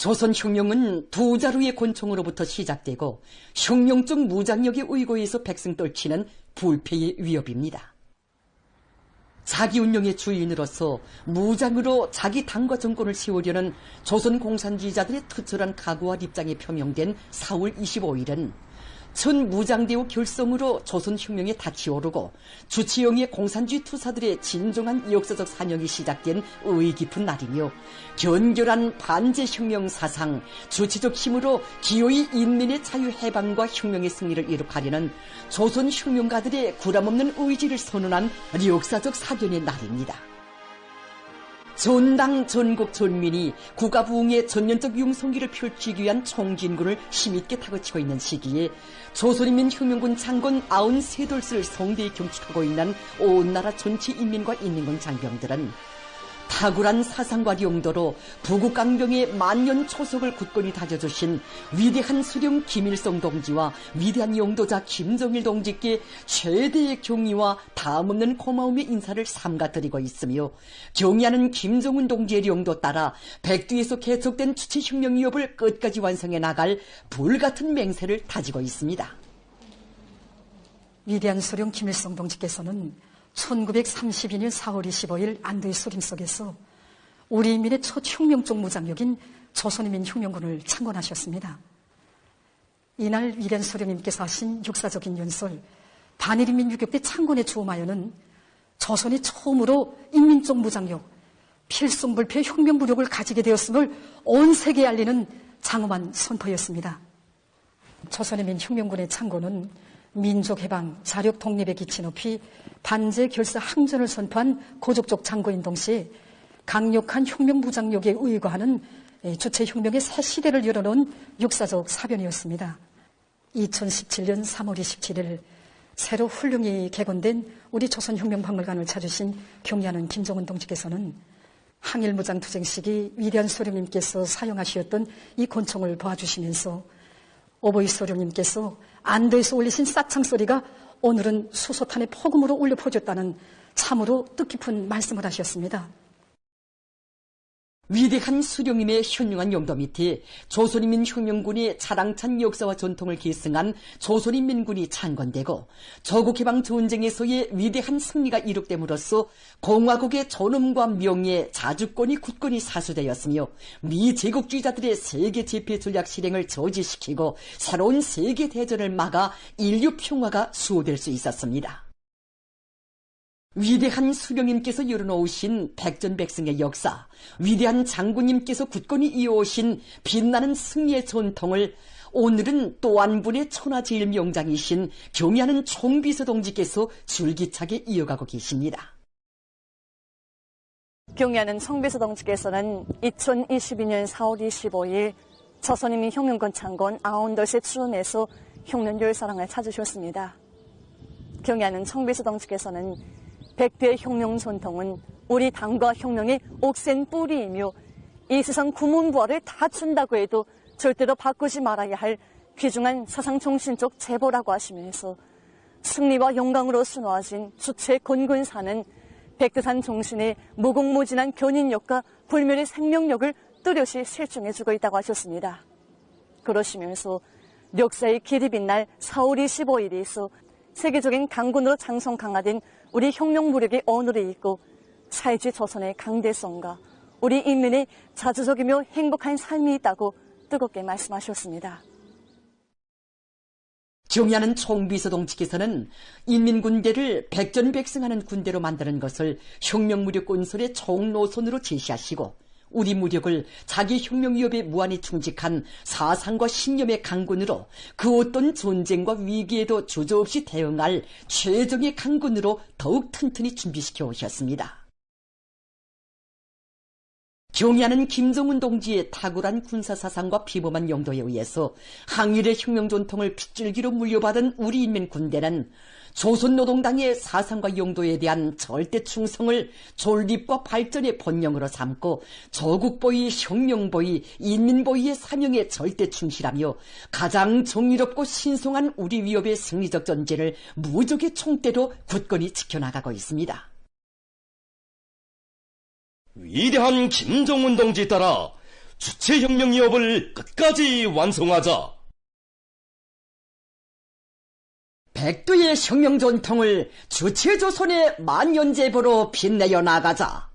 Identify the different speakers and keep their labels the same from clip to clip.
Speaker 1: 조선 흉룡은 두 자루의 권총으로부터 시작되고 흉룡적 무장력에 의거해서 백성 떨치는 불패의 위협입니다. 자기 운명의 주인으로서 무장으로 자기 당과 정권을 세우려는 조선 공산주의자들의 투철한 각오와 입장이 표명된 4월 25일은 전 무장대우 결성으로 조선 혁명에 닫히오르고 주치영의 공산주의 투사들의 진정한 역사적 사명이 시작된 의의 깊은 날이며 견결한 반제혁명 사상, 주체적 힘으로 기호의 인민의 자유해방과 혁명의 승리를 이룩하려는 조선 혁명가들의 구람없는 의지를 선언한 역사적 사견의 날입니다. 전당 전국 전민이 국가 부흥의 전면적 융성기를 펼치기 위한 총진군을 힘있게 타거치고 있는 시기에 조선인민혁명군 장군 93돌스를 성대히 경축하고 있는 온 나라 전체 인민과 인민군 장병들은 탁월한 사상과 용도로 부국강병의 만년 초석을 굳건히 다져주신 위대한 수령 김일성 동지와 위대한 용도자 김정일 동지께 최대의 경의와 다음없는 고마움의 인사를 삼가드리고 있으며 경의하는 김정은 동지의 용도 따라 백두에서 개척된 주체혁명 위협을 끝까지 완성해 나갈 불같은 맹세를 다지고 있습니다.
Speaker 2: 위대한 수령 김일성 동지께서는 1932년 4월 25일 안도의 수림 속에서 우리 인민의 첫 혁명적 무장력인 조선인민혁명군을 창건하셨습니다. 이날 위대한 수령님께서 하신 역사적인 연설 반일인민 유격대 창건에 주엄하여는 조선이 처음으로 인민적 무장력, 필승불패 혁명무력을 가지게 되었음을 온 세계에 알리는 장엄한 선포였습니다. 조선인민혁명군의 창건은 민족해방, 자력 독립의 기치 높이 반제 결사 항전을 선포한 고족적 장고인 동시에 강력한 혁명 무장력에 의거하는 주체혁명의 새 시대를 열어놓은 역사적 사변이었습니다. 2017년 3월 27일 새로 훌륭히 개건된 우리 조선혁명박물관을 찾으신 경의하는 김정은 동지께서는 항일무장투쟁 시기 위대한 소령님께서 사용하셨던 이 권총을 보아주시면서 오보이 소령님께서 안도에서 울리신 싸창소리가 오늘은 수소탄의 폭음으로 울려 퍼졌다는 참으로 뜻깊은 말씀을 하셨습니다.
Speaker 1: 위대한 수령님의 현명한 용도 밑에 조선인민혁명군의 자랑찬 역사와 전통을 계승한 조선인민군이 창건되고 조국해방 전쟁에서의 위대한 승리가 이룩됨으로써 공화국의 존엄과 명예, 자주권이 굳건히 사수되었으며 미제국주의자들의 세계 제패 전략 실행을 저지시키고 새로운 세계 대전을 막아 인류 평화가 수호될 수 있었습니다. 위대한 수령님께서 열어놓으신 백전백승의 역사, 위대한 장군님께서 굳건히 이어오신 빛나는 승리의 전통을 오늘은 또 한 분의 천하제일명장이신 경의하는 총비서 동지께서 줄기차게 이어가고 계십니다.
Speaker 3: 경의하는 총비서 동지께서는 2022년 4월 25일 조선인민혁명군 창건 90돌스에 출연해서 혁명 열사랑을 찾으셨습니다. 경의하는 총비서 동지께서는 백두의 혁명 전통은 우리 당과 혁명의 옥센 뿌리이며 이 세상 구문부활을 다 준다고 해도 절대로 바꾸지 말아야 할 귀중한 사상정신적 제보라고 하시면서 승리와 영광으로 수놓아진 주체 건군사는 백두산 정신의 무궁무진한 견인력과 불멸의 생명력을 뚜렷이 실증해주고 있다고 하셨습니다. 그러시면서 역사의 길이 빛날 4월 25일에서 세계적인 강군으로 장성 강화된 우리 혁명 무력의 언어를 잇고 사회주의 조선의 강대성과 우리 인민의 자주적이며 행복한 삶이 있다고 뜨겁게 말씀하셨습니다.
Speaker 1: 경의하는 총비서 동지께서는 인민군대를 백전백승하는 군대로 만드는 것을 혁명무력 건설의 총노선으로 제시하시고 우리 무력을 자기 혁명 위협에 무한히 충직한 사상과 신념의 강군으로 그 어떤 전쟁과 위기에도 주저없이 대응할 최정의 강군으로 더욱 튼튼히 준비시켜 오셨습니다. 경의하는 김정은 동지의 탁월한 군사사상과 비범한 용도에 의해서 항일의 혁명 전통을 핏줄기로 물려받은 우리 인민 군대는 조선노동당의 사상과 용도에 대한 절대 충성을 존립과 발전의 본령으로 삼고 조국보위, 혁명보위, 인민보위의 사명에 절대 충실하며 가장 정의롭고 신성한 우리 위협의 승리적 전제를 무적의 총대로 굳건히 지켜나가고 있습니다.
Speaker 4: 위대한 김정은 동지 따라 주체혁명이업을 끝까지 완성하자.
Speaker 1: 백두의 혁명 전통을 주체조선의 만연제보로 빛내어 나가자.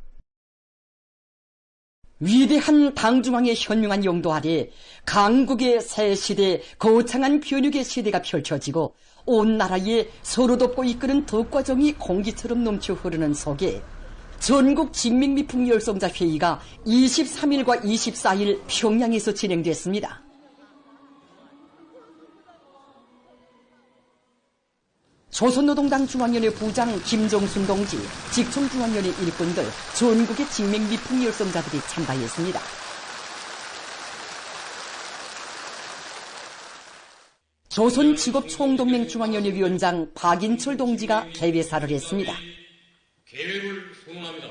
Speaker 1: 위대한 당중앙의 현명한 용도 아래 강국의 새 시대, 거창한 변혁의 시대가 펼쳐지고 온 나라에 서로 돕고 이끄는 덕과정이 공기처럼 넘쳐 흐르는 속에 전국 직맹미풍 열성자 회의가 23일과 24일 평양에서 진행됐습니다. 조선노동당 중앙위원회 부장 김정순 동지, 직통중앙위원회 일꾼들, 전국의 직맹미풍 열성자들이 참가했습니다. 조선직업총동맹 중앙위원회 위원장 박인철 동지가 개회사를 했습니다.
Speaker 5: 계획을 선언합니다.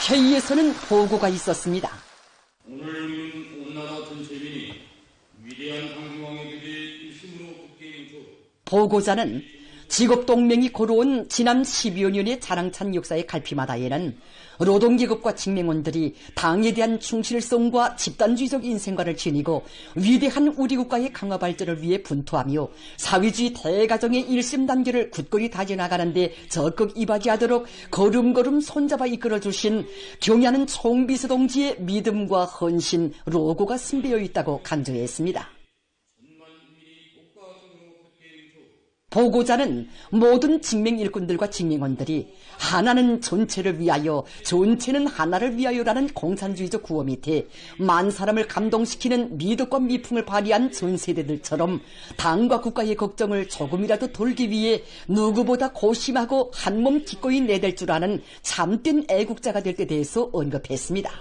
Speaker 1: 회의에서는 보고가 있었습니다.
Speaker 5: 오늘 우리는 온 나라 전체민이 위대한 당중왕의 궤에 일심으로 굳게 인쳐
Speaker 1: 보고자는 직업동맹이 걸어온 지난 12여 년의 자랑찬 역사의 갈피마다에는 노동계급과 직맹원들이 당에 대한 충실성과 집단주의적 인생관을 지니고 위대한 우리 국가의 강화 발전을 위해 분투하며 사회주의 대가정의 일심단계를 굳건히 다져나가는 데 적극 이바지하도록 걸음걸음 손잡아 이끌어주신 경의하는 총비서 동지의 믿음과 헌신, 로고가 승배어 있다고 강조했습니다. 보고자는 모든 직맹 일꾼들과 직맹원들이 하나는 전체를 위하여, 전체는 하나를 위하여라는 공산주의적 구호 밑에 만 사람을 감동시키는 미덕과 미풍을 발휘한 전 세대들처럼 당과 국가의 걱정을 조금이라도 돌기 위해 누구보다 고심하고 한몸 기꺼이 내댈 줄 아는 참된 애국자가 될 때 대해서 언급했습니다.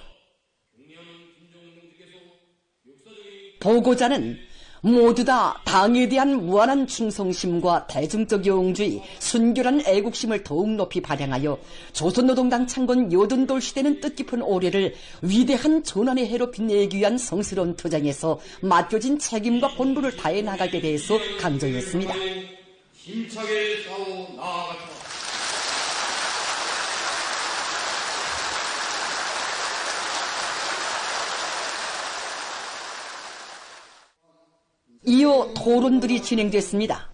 Speaker 1: 보고자는 모두 다 당에 대한 무한한 충성심과 대중적 영웅주의, 순결한 애국심을 더욱 높이 발양하여 조선노동당 창건 여든돌 시대는 뜻깊은 올해를 위대한 전환의 해로 빛내기 위한 성스러운 투쟁에서 맡겨진 책임과 본분을 다해 나갈 때 대해서 강조했습니다.
Speaker 5: 힘차게 싸워 나아가자.
Speaker 1: 이어 토론들이 진행됐습니다.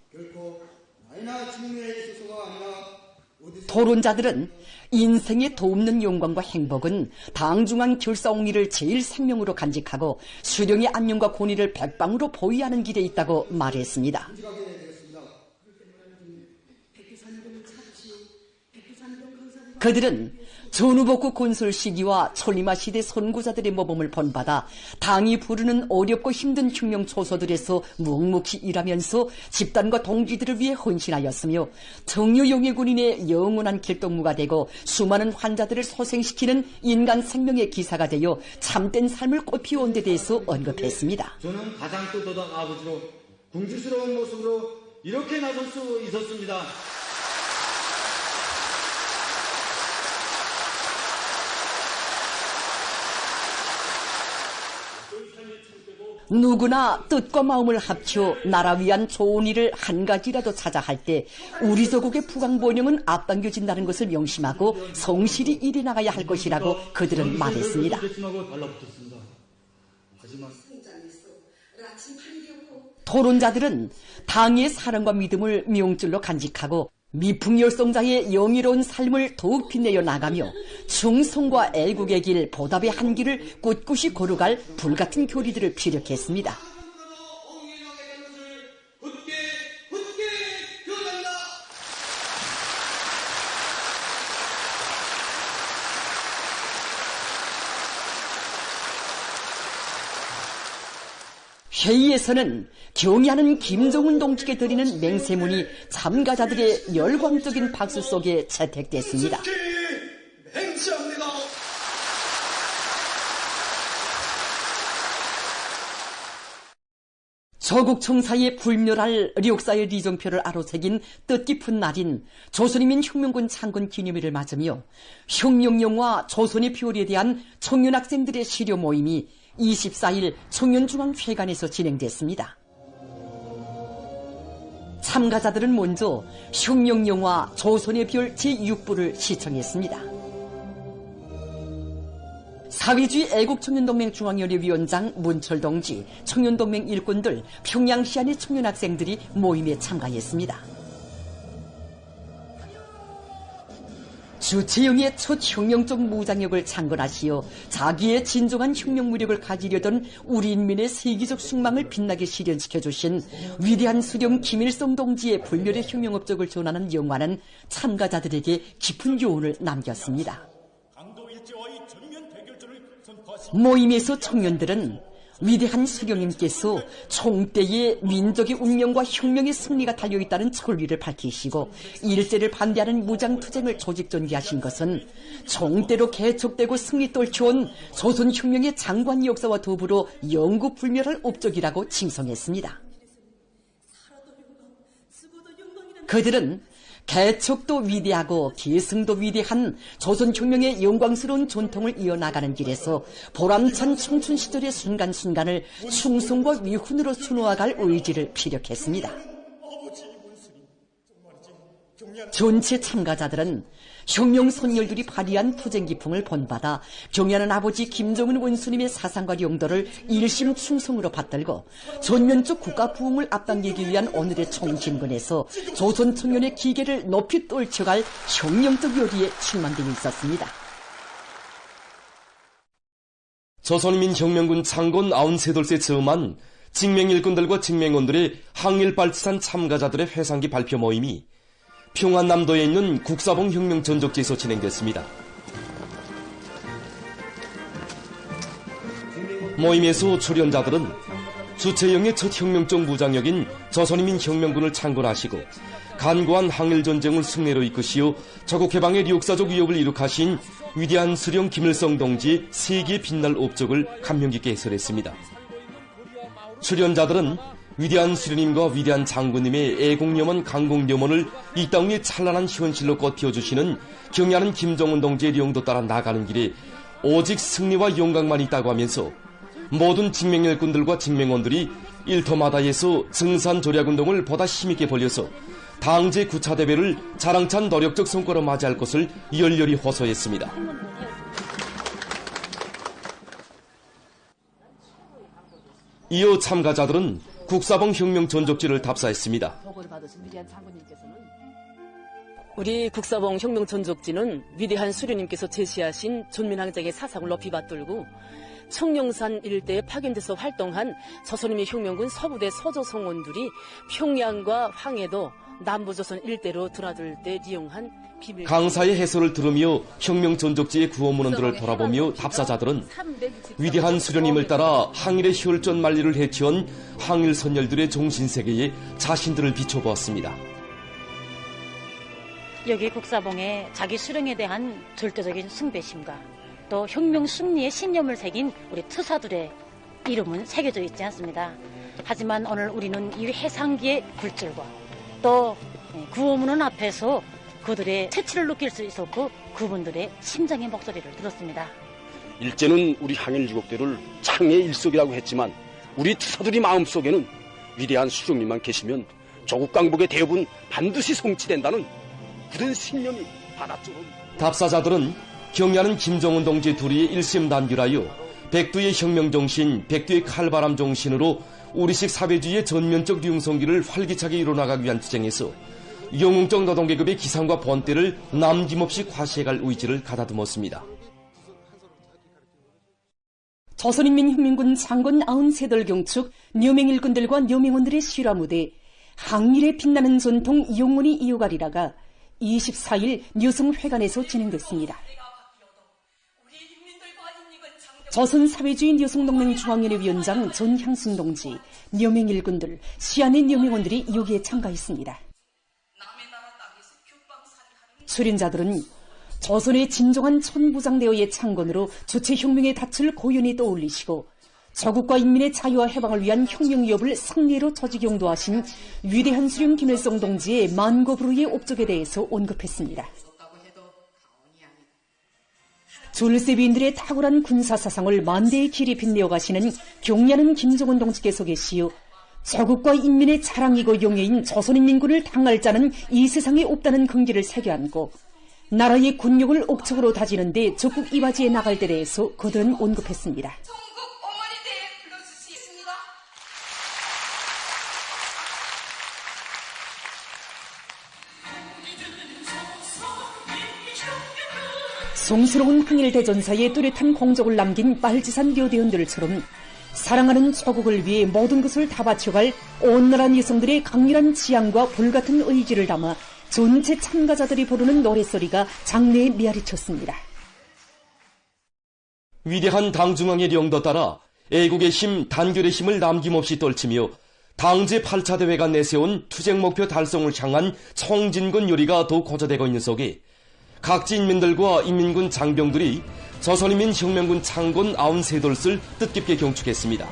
Speaker 1: 토론자들은 인생에 도움는 영광과 행복은 당중앙 결사옹리를 제일 생명으로 간직하고 수령의 안녕과 권위를 백방으로 보위하는 길에 있다고 말했습니다. 그들은 전후복구 건설 시기와 천리마 시대 선구자들의 모범을 본받아 당이 부르는 어렵고 힘든 혁명 초소들에서 묵묵히 일하면서 집단과 동지들을 위해 헌신하였으며 정유용의 군인의 영원한 길동무가 되고 수많은 환자들을 소생시키는 인간 생명의 기사가 되어 참된 삶을 꽃피워온 데 대해서 언급했습니다.
Speaker 6: 저는 가장 떳떳한 아버지로 궁지스러운 모습으로 이렇게 나설 수 있었습니다.
Speaker 1: 누구나 뜻과 마음을 합쳐 나라 위한 좋은 일을 한 가지라도 찾아 할 때 우리 조국의 부강번영은 앞당겨진다는 것을 명심하고 성실히 일해 나가야 할 것이라고 그들은 말했습니다. 토론자들은 당의 사랑과 믿음을 명줄로 간직하고 미풍열성자의 영예로운 삶을 더욱 빛내어 나가며 충성과 애국의 길, 보답의 한 길을 꿋꿋이 걸어갈 불같은 교리들을 피력했습니다. 회의에서는 경의하는 김정은 동지께 드리는 맹세문이 참가자들의 열광적인 박수 속에 채택됐습니다.
Speaker 5: 맹세합니다.
Speaker 1: 서국 청사에 불멸할 력사의 리정표를 아로새긴 뜻깊은 날인 조선인민 혁명군 창건 기념일을 맞으며 혁명영화 조선의 표리에 대한 청년 학생들의 시료 모임이 24일 청년중앙회관에서 진행됐습니다. 참가자들은 먼저 혁명영화 조선의 별 제6부를 시청했습니다. 사회주의 애국청년동맹 중앙위원회 위원장 문철 동지, 청년동맹 일꾼들, 평양시안의 청년학생들이 모임에 참가했습니다. 주체영의 첫 혁명적 무장력을 창건하시어 자기의 진정한 혁명 무력을 가지려던 우리 인민의 세계적 숙망을 빛나게 실현시켜 주신 위대한 수령 김일성 동지의 불멸의 혁명 업적을 전하는 영화는 참가자들에게 깊은 교훈을 남겼습니다. 모임에서 청년들은 위대한 수령님께서 총대에 민족의 운명과 혁명의 승리가 달려있다는 철리를 밝히시고 일제를 반대하는 무장투쟁을 조직전개하신 것은 총대로 개척되고 승리 떨쳐온 조선혁명의 장관 역사와 더불어 영구 불멸할 업적이라고 칭송했습니다. 그들은 개척도 위대하고 계승도 위대한 조선혁명의 영광스러운 전통을 이어나가는 길에서 보람찬 청춘 시절의 순간순간을 충성과 위훈으로 수놓아갈 의지를 피력했습니다. 전체 참가자들은 혁명 선열들이 발휘한 투쟁기풍을 본받아 경애하는 아버지 김정은 원수님의 사상과 용도를 일심 충성으로 받들고 전면적 국가 부흥을 앞당기기 위한 오늘의 총진군에서 조선 청년의 기계를 높이 떨쳐갈 혁명적 요리에 충만되어 있었습니다.
Speaker 4: 조선인민혁명군 창건 93돌째 즈음한 직맹일꾼들과 직맹원들의 항일발치산 참가자들의 회상기 발표 모임이 평안남도에 있는 국사봉 혁명전적지에서 진행됐습니다. 모임에서 출연자들은 주체영의 첫 혁명적 무장력인 조선인민혁명군을 창건하시고 간고한 항일전쟁을 승리로 이끄시어 조국해방의 역사적 위협을 이룩하신 위대한 수령 김일성 동지의 세계에 빛날 업적을 감명 깊게 해설했습니다. 출연자들은 위대한 수령님과 위대한 장군님의 애국염원 강국염원을 이 땅 위에 찬란한 현실로 꽃피워주시는 경애하는 김정은 동지의 영도 따라 나가는 길에 오직 승리와 영광만 있다고 하면서 모든 직맹일꾼들과 직맹원들이 일터마다에서 증산조략운동을 보다 힘있게 벌려서 당제 9차 대회를 자랑찬 노력적 성과로 맞이할 것을 열렬히 호소했습니다. 이어 참가자들은 국사봉 혁명 전적지를 답사했습니다.
Speaker 7: 우리 국사봉 혁명 전적지는 위대한 수령님께서 제시하신 존민항쟁의 사상을 높이 받들고 청룡산 일대에 파견돼서 활동한 조선인민 혁명군 서부대 서조성원들이 평양과 황해도 남부조선 일대로 드나들 때 리용한 비밀
Speaker 4: 강사의 해설을 들으며 혁명 전적지의 구호문원들을 돌아보며 답사자들은 위대한 수령님을 따라 항일의 혈전 만리를 해치운 항일 선열들의 종신세계에 자신들을 비춰보았습니다.
Speaker 8: 여기 국사봉에 자기 수령에 대한 절대적인 숭배심과 또 혁명 승리의 신념을 새긴 우리 투사들의 이름은 새겨져 있지 않습니다. 하지만 오늘 우리는 이 해상기의 굴절과 또 구호문원 앞에서 그들의 채취를 느낄 수 있었고 그분들의 심장의 목소리를 들었습니다.
Speaker 9: 일제는 우리 항일 유곡대를 창의 일석이라고 했지만 우리 투사들이 마음속에는 위대한 수령님만 계시면 조국 강복의 대업은 반드시 성취된다는 굳은 신념이 받았죠.
Speaker 4: 답사자들은 경애하는 김정은 동지 둘이 일심단결하여 백두의 혁명정신, 백두의 칼바람 정신으로 우리식 사회주의의 전면적 융성기를 활기차게 이뤄나가기 위한 투쟁에서 영웅적 노동계급의 기상과 본때를 남김없이 과시해갈 의지를 가다듬었습니다.
Speaker 1: 조선인민혁명군 창건 93돌 경축 녀맹일꾼들과 녀맹원들의 실화무대 항일에 빛나는 전통 영원히 이어가리라가 24일 여성회관에서 진행됐습니다. 조선사회주의 여성동맹 중앙위원회 위원장 전향순 동지, 녀맹일꾼들, 시안의 녀맹원들이 여기에 참가했습니다. 출연자들은 조선의 진정한 천부장대어의 창건으로 주체혁명의 닻을 고연히 떠올리시고 저국과 인민의 자유와 해방을 위한 혁명위협을 상례로 저지경도하신 위대한 수령 김일성 동지의 만고불우의 옵적에 대해서 언급했습니다. 졸세비인들의 탁월한 군사사상을 만대의 길이 빛내어 가시는 경례하는 김정은 동지께서 계시어 저국과 인민의 자랑이고 용예인 조선인민군을 당할 자는 이 세상에 없다는 긍지를 새겨안고 나라의 군력을 옥적으로 다지는 데 적국 이바지에 나갈 때 대해서 그들은 언급했습니다. 송스러운 항일 대전사에 뚜렷한 공적을 남긴 빨치산 묘대원들처럼 사랑하는 조국을 위해 모든 것을 다 바쳐갈 온나란 여성들의 강렬한 지향과 불같은 의지를 담아 전체 참가자들이 부르는 노랫소리가 장내에 메아리쳤습니다.
Speaker 4: 위대한 당중앙의 령도 따라 애국의 힘, 단결의 힘을 남김없이 떨치며 당제 8차 대회가 내세운 투쟁 목표 달성을 향한 청진군 요리가 더 고조되고 있는 속에 각지 인민들과 인민군 장병들이 조선인민 혁명군 창건 93돌을 뜻깊게 경축했습니다.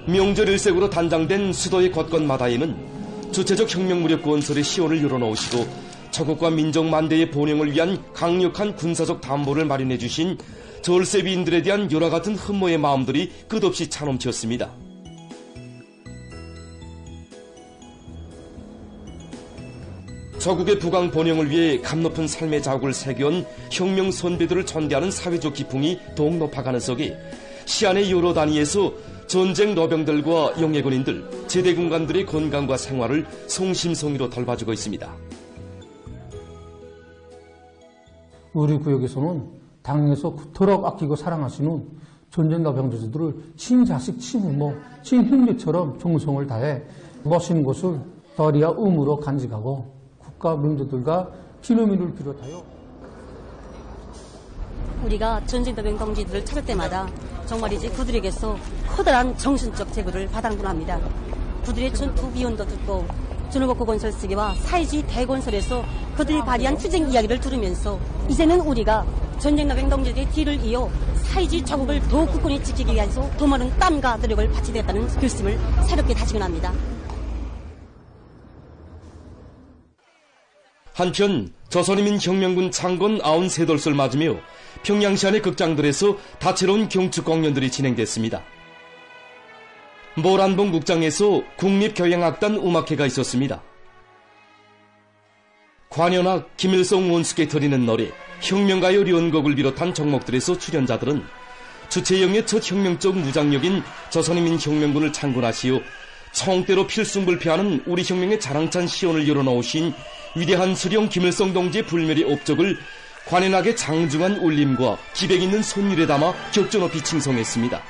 Speaker 4: 명절 일색으로 단장된 수도의 곳곳마다에는 주체적 혁명 무력 건설의 시원을 열어놓으시고 저국과 민족 만대의 번영을 위한 강력한 군사적 담보를 마련해 주신 졸세비인들에 대한 열화 같은 흠모의 마음들이 끝없이 차넘쳤습니다. 저국의 부강 번영을 위해 감높은 삶의 자국을 새겨온 혁명 선배들을 존대하는 사회적 기풍이 더욱 높아가는 속에 시안의 여러 단위에서 전쟁 노병들과 영예군인들, 제대군관들의 건강과 생활을 성심성의로 돌봐주고 있습니다.
Speaker 10: 우리 구역에서는 당에서 그토록 아끼고 사랑하시는 전쟁 노병들을 친자식, 친부모, 친형제처럼 정성을 다해 멋진 곳을 덜이야 음으로 간직하고 국가 민족들과 피노민을 비롯하여
Speaker 11: 우리가 전쟁 노병 동지들을 찾을 때마다 정말이지 그들에게서 커다란 정신적 재구를 받아군합니다. 그들의 전투 비연도 듣고 전후복구 건설 쓰기와 사회주의 대건설에서 그들이 발휘한 투쟁 이야기를 들으면서 이제는 우리가 전쟁 노병 동지들의 뒤를 이어 사회주의 조국을 더욱 굳건히 지키기 위해서 더 많은 땀과 노력을 바치게 되었다는 결심을 새롭게 다짐합니다.
Speaker 4: 한편 조선인민 혁명군 창건 93돌을 맞으며 평양시 안의 극장들에서 다채로운 경축 공연들이 진행됐습니다. 모란봉 국장에서 국립교향악단 음악회가 있었습니다. 관현악, 김일성 원숙에 드리는 노래, 혁명가요 연곡을 비롯한 종목들에서 출연자들은 주체영의 첫 혁명적 무장력인 조선인민 혁명군을 창건하시어 총대로 필승불패하는 우리 혁명의 자랑찬 시원을 열어놓으신 위대한 수령 김일성 동지의 불멸의 업적을 관현악의 장중한 울림과 기백 있는 손율에 담아 격조 높이 칭송했습니다.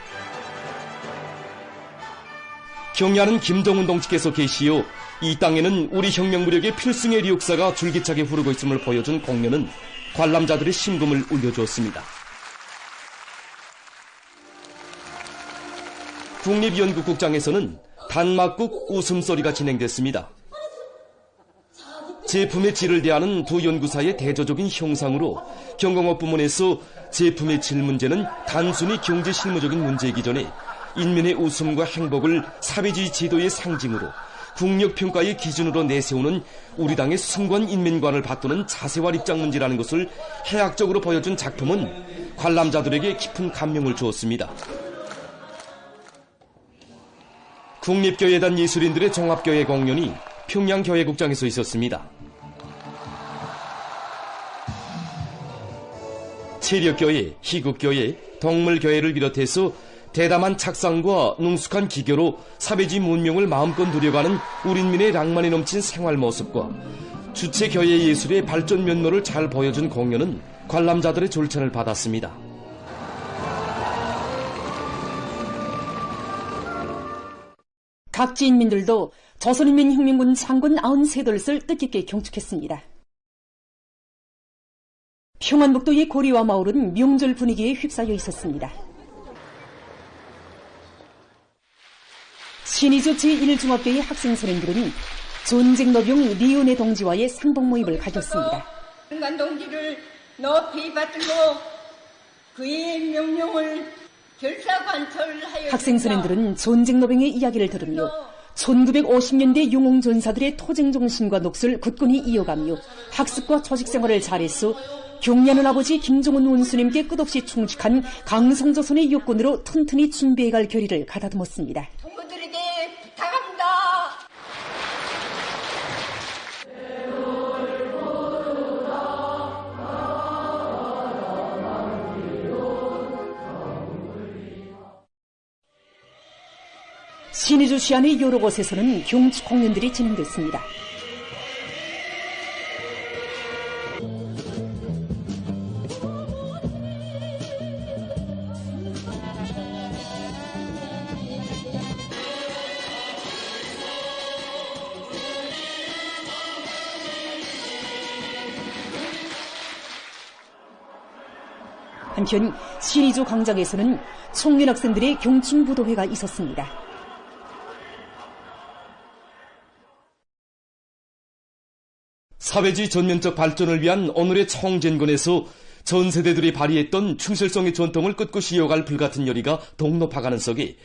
Speaker 4: 경례하는 김정은 동지께서 계시어 이 땅에는 우리 혁명 무력의 필승의 리역사가 줄기차게 흐르고 있음을 보여준 공연은 관람자들의 심금을 울려주었습니다. 국립연극국장에서는 단막국 웃음소리가 진행됐습니다. 제품의 질을 대하는 두 연구사의 대조적인 형상으로 경공업 부문에서 제품의 질 문제는 단순히 경제 실무적인 문제이기 전에 인민의 웃음과 행복을 사회주의 제도의 상징으로 국력평가의 기준으로 내세우는 우리 당의 숭고한 인민관을 받드는 자세와 입장 문제라는 것을 해학적으로 보여준 작품은 관람자들에게 깊은 감명을 주었습니다. 국립교회단 예술인들의 종합교회 공연이 평양교회국장에서 있었습니다. 체력교회, 희극교회, 동물교회를 비롯해서 대담한 착상과 능숙한 기교로 사회주의 문명을 마음껏 누려가는 우리민의 낭만이 넘친 생활 모습과 주체교회 예술의 발전 면모를 잘 보여준 공연은 관람자들의 졸찬을 받았습니다.
Speaker 1: 각지 인민들도 조선인민혁명군 창건 93돌을 뜻깊게 경축했습니다. 평안북도의 고리와 마을은 명절 분위기에 휩싸여 있었습니다. 신의주 제1중학교의 학생 선생들은 전쟁노병 리오네 동지와의 상봉 모임을 가졌습니다.
Speaker 12: 관 동지를 높이 받들고 그의 명령을 결사관철하여
Speaker 1: 학생 선생들은 전쟁노병의 이야기를 들으며 1950년대 영웅전사들의 토쟁 정신과 녹슬 굳건히 이어가며 학습과 조직 생활을 잘해서 경례하는 아버지 김정은 원수님께 끝없이 충직한 강성조선의 요건으로 튼튼히 준비해갈 결의를 가다듬었습니다.
Speaker 12: 동무들에게 부탁합니다.
Speaker 1: 신의주 시안의 여러 곳에서는 경축 공연들이 진행됐습니다. 한편 신의주 광장에서는 청년 학생들의 경춘부도회가 있었습니다.
Speaker 4: 사회주의 전면적 발전을 위한 오늘의 청진군에서 전 세대들이 발휘했던 충실성의 전통을 끝끝이 이어갈 불같은 열의가 동로파가는 속에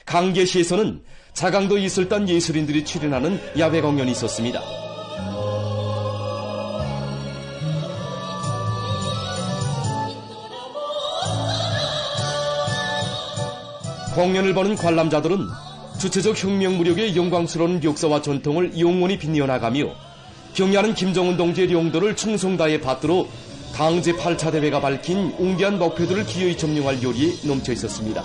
Speaker 4: 강계시에서는 자강도 이슬단 예술인들이 출연하는 야외 공연이 있었습니다. 공연을 보는 관람자들은 주체적 혁명 무력의 영광스러운 역사와 전통을 영원히 빛내어나가며 경야하는 김정은 동지의 용도를 충성 다해 받들어 당 제8차 대회가 밝힌 웅대한 목표들을 기어이 점령할 요리에 넘쳐 있었습니다.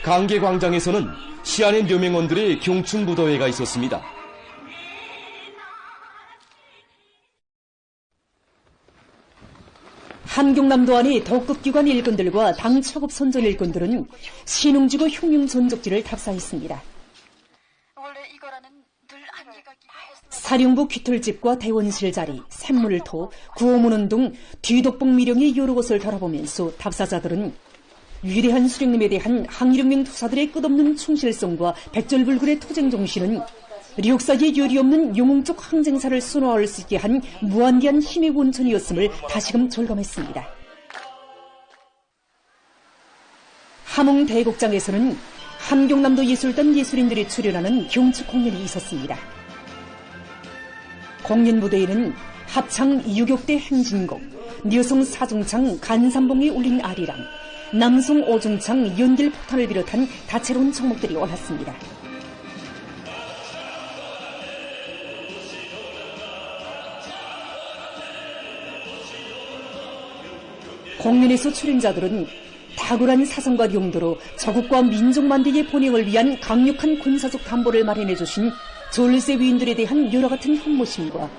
Speaker 4: 강계광장에서는 시안의 묘명원들의 경춘부도회가 있었습니다.
Speaker 1: 한경남도 안의 덕급기관 일꾼들과 당 처급 선전 일꾼들은 신흥지구 흉흉 전적지를 탑사했습니다. 사령부 귀틀집과 대원실 자리, 샘물토, 구호문원 등 뒤덕봉 미령의 여러 곳을 돌아보면서 탑사자들은 위대한 수령님에 대한 항일혁명 투사들의 끝없는 충실성과 백절불굴의 투쟁 정신은 역사에 유리없는 영웅적 항쟁사를 순화할 수 있게 한 무한대한 힘의 원천이었음을 다시금 절감했습니다. 함흥대곡장에서는 한경남도 예술단 예술인들이 출연하는 경축 공연이 있었습니다. 공연 무대에는 합창 유격대 행진곡, 여성 사중창 간삼봉에 울린 아리랑, 남성 오중창 연길폭탄을 비롯한 다채로운 종목들이 올랐습니다. 공연에서 출연자들은 탁월한 사상과 용도로 조국과 민족만대의 번영을 위한 강력한 군사적 담보를 마련해 주신 졸세 위인들에 대한 여러 같은 흠모심과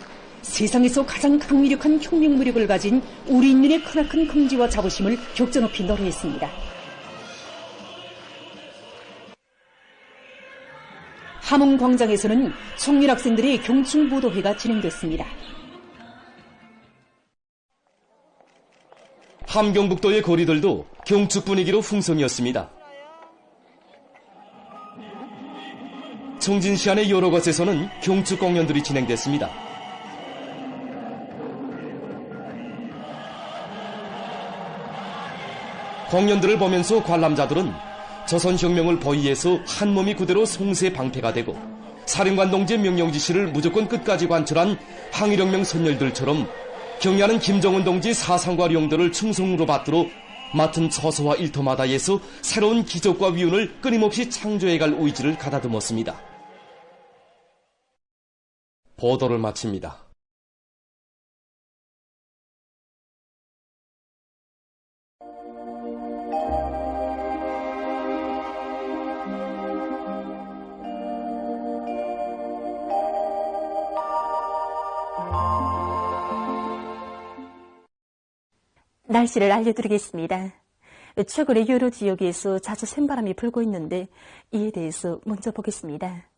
Speaker 1: 세상에서 가장 강위력한 혁명 무력을 가진 우리 인민의 크나큰 긍지와 자부심을 격전높이 노래했습니다. 함흥광장에서는 청년 학생들의 경춘부도회가 진행됐습니다.
Speaker 4: 함경북도의 거리들도 경축 분위기로 풍성이었습니다. 청진시안의 여러 곳에서는 경축 공연들이 진행됐습니다. 공연들을 보면서 관람자들은 조선혁명을 보위해서 한몸이 그대로 송세 방패가 되고 사령관 동지의 명령 지시를 무조건 끝까지 관철한 항일혁명 선열들처럼 경야하는 김정은 동지의 사상과 용도를 충성으로 받들어 맡은 처소와 일터마다에서 새로운 기적과 위운을 끊임없이 창조해갈 의지를 가다듬었습니다. 보도를 마칩니다.
Speaker 3: 날씨를 알려드리겠습니다. 최근에 여러 지역에서 자주 샘바람이 불고 있는데 이에 대해서 먼저 보겠습니다.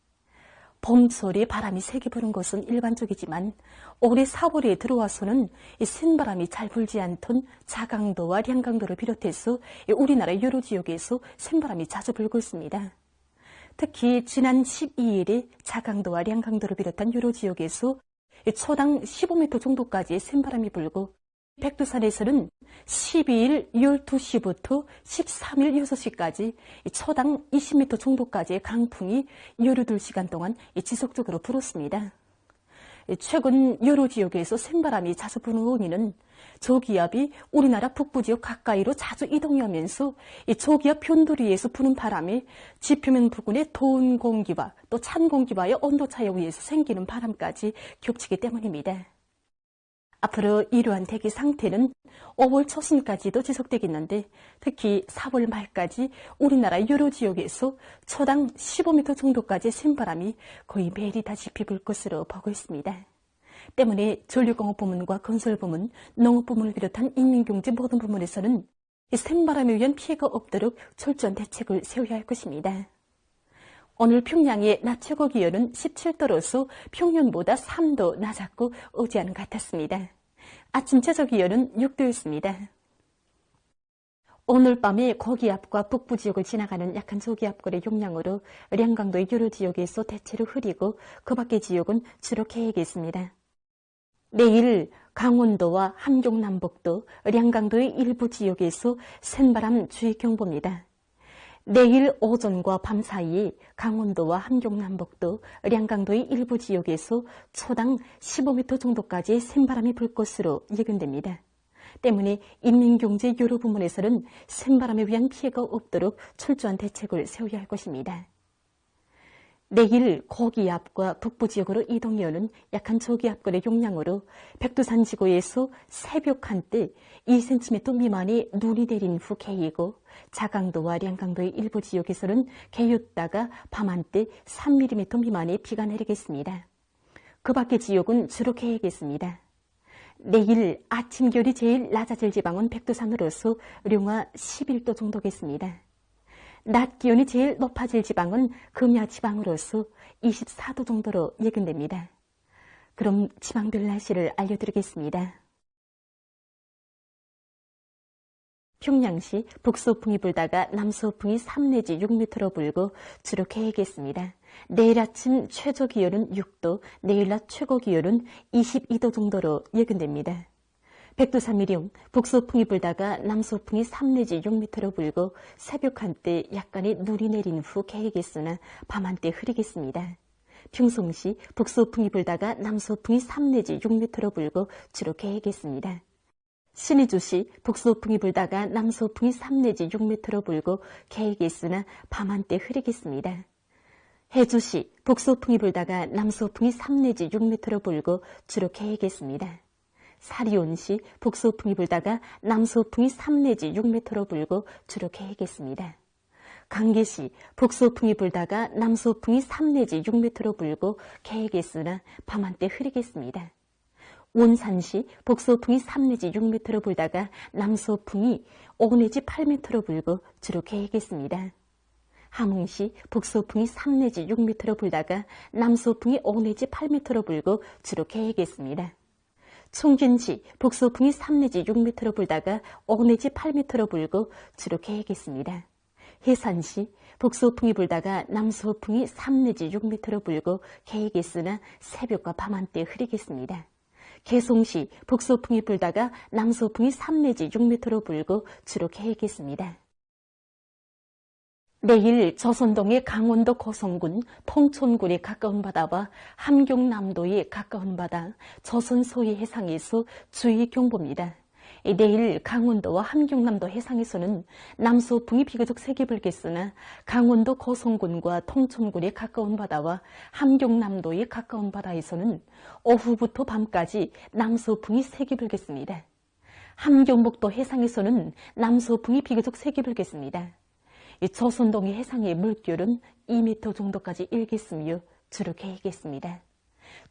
Speaker 13: 봄철에 바람이 세게 부는 것은 일반적이지만 올해 4월에 들어와서는 이 센 바람이 잘 불지 않던 자강도와 량강도를 비롯해서 우리나라 여러 지역에서 센 바람이 자주 불고 있습니다. 특히 지난 12일에 자강도와 량강도를 비롯한 여러 지역에서 초당 15m 정도까지의 센 바람이 불고 백두산에서는 12일 12시부터 13일 6시까지 초당 20m 정도까지의 강풍이 12시간 동안 지속적으로 불었습니다. 최근 여러 지역에서 센바람이 자주 부는 원인은 저기압이 우리나라 북부 지역 가까이로 자주 이동하면서 저기압 변두리에서 부는 바람이 지표면 부근의 더운 공기와 또 찬 공기와의 온도차에 의해서 생기는 바람까지 겹치기 때문입니다. 앞으로 이러한 대기 상태는 5월 초순까지도 지속되겠는데 특히 4월 말까지 우리나라 여러 지역에서 초당 15m 정도까지의 센바람이 거의 매일이다시피 불 것으로 보고 있습니다. 때문에 전력공업부문과 건설부문, 농업부문을 비롯한 인민경제 모든 부문에서는 센바람에 의한 피해가 없도록 철저한 대책을 세워야 할 것입니다. 오늘 평양의 낮 최고 기온은 17도로서 평년보다 3도 낮았고 어제와는 같았습니다. 아침 최저 기온은 6도였습니다. 오늘 밤에 고기압과 북부 지역을 지나가는 약한 저기압골의 영향으로 량강도의 여러 지역에서 대체로 흐리고 그 밖의 지역은 주로 개겠습니다. 내일 강원도와 함경남북도, 량강도의 일부 지역에서 센바람 주의 경보입니다. 내일 오전과 밤 사이에 강원도와 함경남북도, 량강도의 일부 지역에서 초당 15m 정도까지의 센바람이 불 것으로 예견됩니다. 때문에 인민경제 여러 부문에서는 센바람에 의한 피해가 없도록 철저한 대책을 세워야 할 것입니다. 내일 고기압과 북부 지역으로 이동해오는 약한 저기압골의 영향으로 백두산 지구에서 새벽 한때 2cm 미만의 눈이 내린 후 개이고 자강도와 량강도의 일부 지역에서는 개였다가 밤 한때 3mm 미만의 비가 내리겠습니다. 그 밖의 지역은 주로 개겠습니다. 내일 아침 기온이 제일 낮아질 지방은 백두산으로서 룡화 11도 정도겠습니다. 낮 기온이 제일 높아질 지방은 금야 지방으로서 24도 정도로 예견됩니다. 그럼 지방별 날씨를 알려드리겠습니다. 평양시 북서풍이 불다가 남서풍이 3 내지 6m로 불고 주로 개겠습니다. 내일 아침 최저 기온은 6도, 내일 낮 최고 기온은 22도 정도로 예견됩니다. 백두산 미령, 북서풍이 불다가 남서풍이 3 내지 6m로 불고 새벽 한때 약간의 눈이 내린 후 개겠으나 밤 한때 흐리겠습니다. 평송시, 북서풍이 불다가 남서풍이 3 내지 6m로 불고 주로 개겠습니다. 신의주시, 북서풍이 불다가 남서풍이 3 내지 6m로 불고 개겠으나 밤 한때 흐리겠습니다. 해주시, 북서풍이 불다가 남서풍이 3 내지 6m로 불고 주로 개겠습니다. 사리온시, 북서풍이 불다가 남서풍이 3 내지 6m로 불고 주로 개겠습니다. 강계시, 북서풍이 불다가 남서풍이 3 내지 6m로 불고 개겠으나 밤 한때 흐리겠습니다. 원산시, 북서풍이 3 내지 6m로 불다가 남서풍이 5 내지 8m로 불고 주로 개겠습니다. 함흥시, 북서풍이 3 내지 6m로 불다가 남서풍이 5 내지 8m로 불고 주로 개겠습니다. 청진시, 북서풍이 3 내지 6m로 불다가 5 내지 8m로 불고 주로 개겠습니다. 해산시, 북서풍이 불다가 남서풍이 3 내지 6m로 불고 개겠으나 새벽과 밤 한때 흐리겠습니다. 개송시, 북서풍이 불다가 남서풍이 3 내지 6m로 불고 주로 개겠습니다. 내일 조선동의 강원도 고성군, 통촌군에 가까운 바다와 함경남도에 가까운 바다, 조선 소해 해상에서 주의 경보입니다. 내일 강원도와 함경남도 해상에서는 남서풍이 비교적 세게 불겠으나 강원도 고성군과 통촌군에 가까운 바다와 함경남도에 가까운 바다에서는 오후부터 밤까지 남서풍이 세게 불겠습니다. 함경북도 해상에서는 남서풍이 비교적 세게 불겠습니다. 조선동해 해상의 물결은 2m 정도까지 일겠으며 주로 개겠습니다.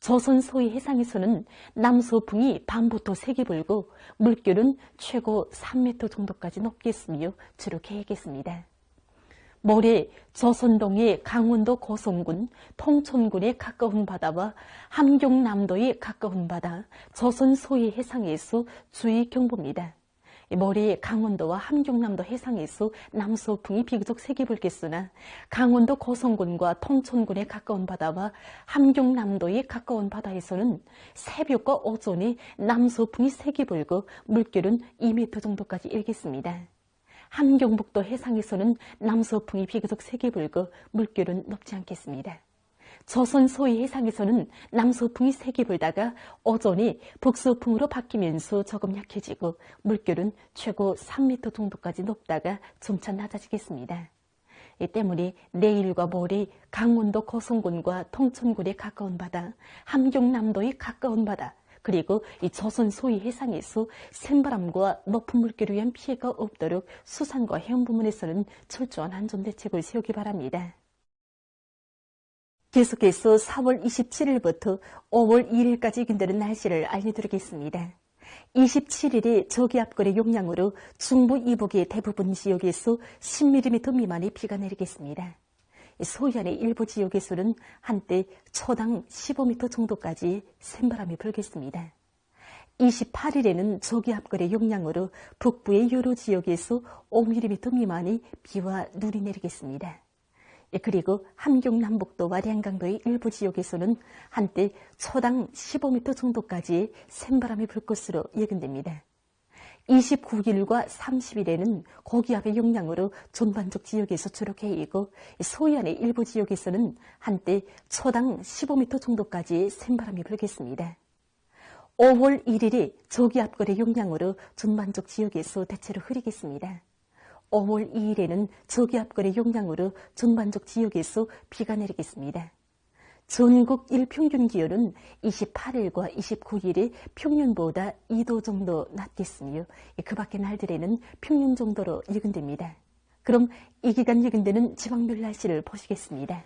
Speaker 13: 조선 소해 해상에서는 남서풍이 밤부터 세게 불고 물결은 최고 3m 정도까지 높겠으며 주로 개겠습니다. 모레 조선동의 강원도 고성군, 통촌군에 가까운 바다와 함경남도에 가까운 바다, 조선 소해 해상에서 주의 경보입니다. 모레 강원도와 함경남도 해상에서 남서풍이 비교적 세게 불겠으나 강원도 고성군과 통촌군에 가까운 바다와 함경남도에 가까운 바다에서는 새벽과 오전에 남서풍이 세게 불고 물결은 2m 정도까지 일겠습니다. 함경북도 해상에서는 남서풍이 비교적 세게 불고 물결은 높지 않겠습니다. 조선 소해 해상에서는 남서풍이 세게 불다가 오전에 북서풍으로 바뀌면서 조금 약해지고 물결은 최고 3m 정도까지 높다가 점차 낮아지겠습니다. 이 때문에 내일과 모레 강원도 고성군과 통천군에 가까운 바다, 함경남도에 가까운 바다, 그리고 이 조선 소해 해상에서 센바람과 높은 물결에 의한 피해가 없도록 수산과 해운 부문에서는 철저한 안전 대책을 세우기 바랍니다. 계속해서 4월 27일부터 5월 2일까지 예견되는 날씨를 알려드리겠습니다. 27일에 저기압골의 용량으로 중부 이북의 대부분 지역에서 10mm 미만의 비가 내리겠습니다. 소해안의 일부 지역에서는 한때 초당 15m 정도까지 센바람이 불겠습니다. 28일에는 저기압골의 용량으로 북부의 여러 지역에서 5mm 미만의 비와 눈이 내리겠습니다. 그리고 함경남북도와 량강도의 일부 지역에서는 한때 초당 15m 정도까지 센바람이 불 것으로 예견됩니다. 29일과 30일에는 고기압의 영향으로 전반적 지역에서 주로 개이고 소해안의 일부 지역에서는 한때 초당 15m 정도까지 센바람이 불겠습니다. 5월 1일이 저기압골의 영향으로 전반적 지역에서 대체로 흐리겠습니다. 5월 2일에는 저기압골의 영향으로 전반적 지역에서 비가 내리겠습니다. 전국 일평균 기온은 28일과 29일에 평년보다 2도 정도 낮겠으며 그 밖의 날들에는 평년 정도로 예견됩니다. 그럼 이 기간 예견되는 지방별 날씨를 보시겠습니다.